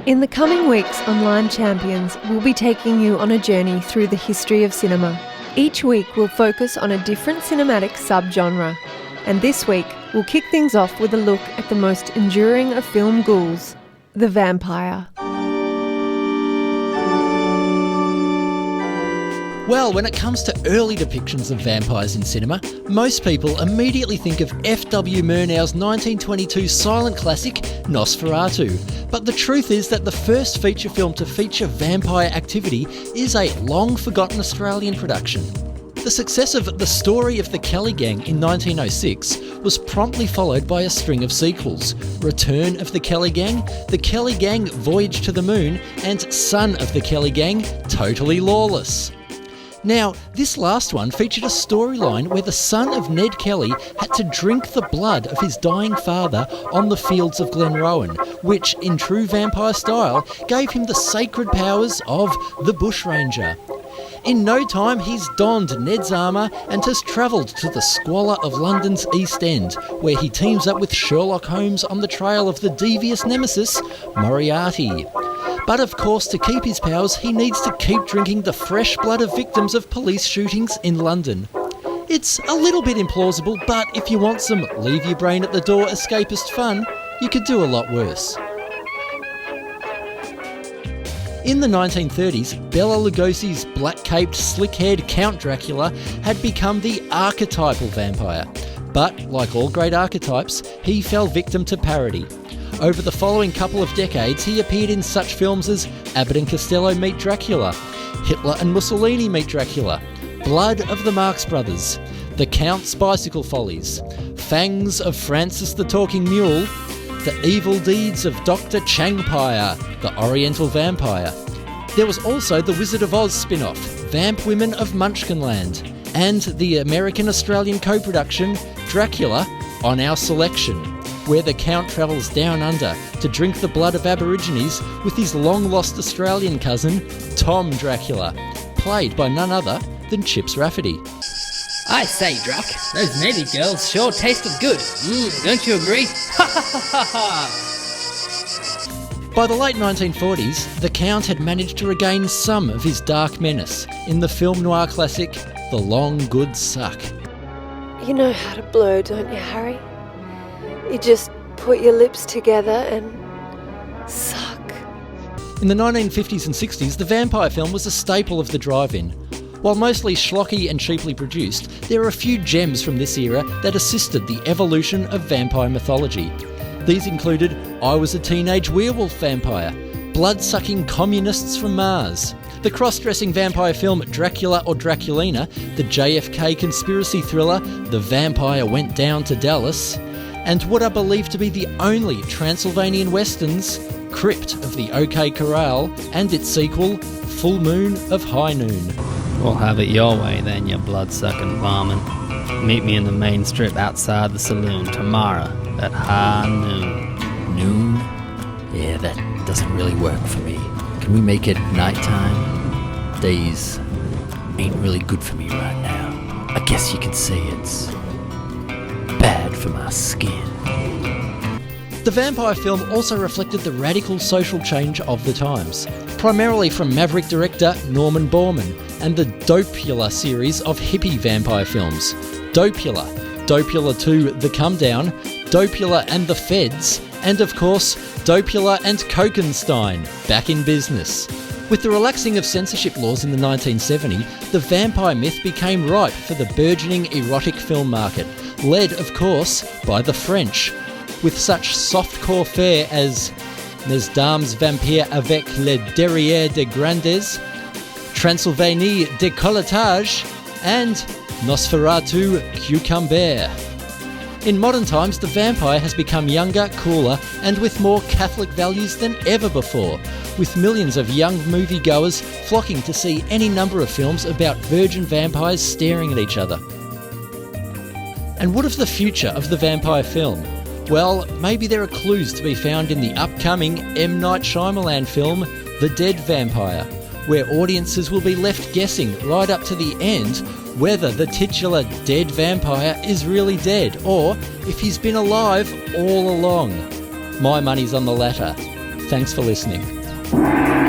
In the coming weeks on Line Champions, we'll be taking you on a journey through the history of cinema. Each week we'll focus on a different cinematic subgenre, and this week we'll kick things off with a look at the most enduring of film ghouls, the vampire. Well, when it comes to early depictions of vampires in cinema, most people immediately think of F.W. Murnau's 1922 silent classic Nosferatu. But the truth is that the first feature film to feature vampire activity is a long-forgotten Australian production. The success of The Story of the Kelly Gang in 1906 was promptly followed by a string of sequels: Return of the Kelly Gang, The Kelly Gang Voyage to the Moon, and Son of the Kelly Gang, Totally Lawless. Now, this last one featured a storyline where the son of Ned Kelly had to drink the blood of his dying father on the fields of Glenrowan, which, in true vampire style, gave him the sacred powers of the Bushranger. In no time, he's donned Ned's armour and has travelled to the squalor of London's East End, where he teams up with Sherlock Holmes on the trail of the devious nemesis, Moriarty. But of course, to keep his powers, he needs to keep drinking the fresh blood of victims of police shootings in London. It's a little bit implausible, but if you want some leave your brain at the door escapist fun, you could do a lot worse. In the 1930s, Bela Lugosi's black-caped, slick-haired Count Dracula had become the archetypal vampire. But, like all great archetypes, he fell victim to parody. Over the following couple of decades, he appeared in such films as Abbott and Costello Meet Dracula, Hitler and Mussolini Meet Dracula, Blood of the Marx Brothers, The Count's Bicycle Follies, Fangs of Francis the Talking Mule, The Evil Deeds of Dr. Changpire, The Oriental Vampire. There was also the Wizard of Oz spin-off, Vamp Women of Munchkinland, and the American-Australian co-production, Dracula, On Our Selection, where the Count travels down under to drink the blood of Aborigines with his long-lost Australian cousin, Tom Dracula, played by none other than Chips Rafferty. I say, Drac, those Navy girls sure tasted good. Don't you agree? Ha ha ha ha! By the late 1940s, the Count had managed to regain some of his dark menace in the film noir classic, The Long Good Suck. You know how to blow, don't you, Harry? You just put your lips together and suck. In the 1950s and 60s, the vampire film was a staple of the drive-in. While mostly schlocky and cheaply produced, there are a few gems from this era that assisted the evolution of vampire mythology. These included I Was a Teenage Werewolf Vampire, blood-sucking communists from Mars, the cross-dressing vampire film Dracula or Draculina, the JFK conspiracy thriller The Vampire Went Down to Dallas, and what are believed to be the only Transylvanian westerns, Crypt of the OK Corral, and its sequel, Full Moon of High Noon. We'll have it your way then, you blood-sucking varmint. Meet me in the main strip outside the saloon tomorrow at high noon. Noon? Yeah, that doesn't really work for me. Can we make it nighttime? Days ain't really good for me right now. I guess you could say it's bad for my skin. The vampire film also reflected the radical social change of the times, primarily from maverick director Norman Borman and the Dopula series of hippie vampire films. Dopula, Dopula 2 The Come Down, Dopula and the Feds, and of course, Dopula and Kokenstein, back in business. With the relaxing of censorship laws in the 1970s, the vampire myth became ripe for the burgeoning erotic film market, led, of course, by the French, with such softcore fare as Mes Dames Vampires avec le Derrière des Grandes, Transylvanie Décolletage, and Nosferatu Cucumber. In modern times, the vampire has become younger, cooler, and with more Catholic values than ever before, with millions of young moviegoers flocking to see any number of films about virgin vampires staring at each other. And what of the future of the vampire film? Well, maybe there are clues to be found in the upcoming M. Night Shyamalan film, The Dead Vampire, where audiences will be left guessing right up to the end whether the titular dead vampire is really dead, or if he's been alive all along. My money's on the latter. Thanks for listening.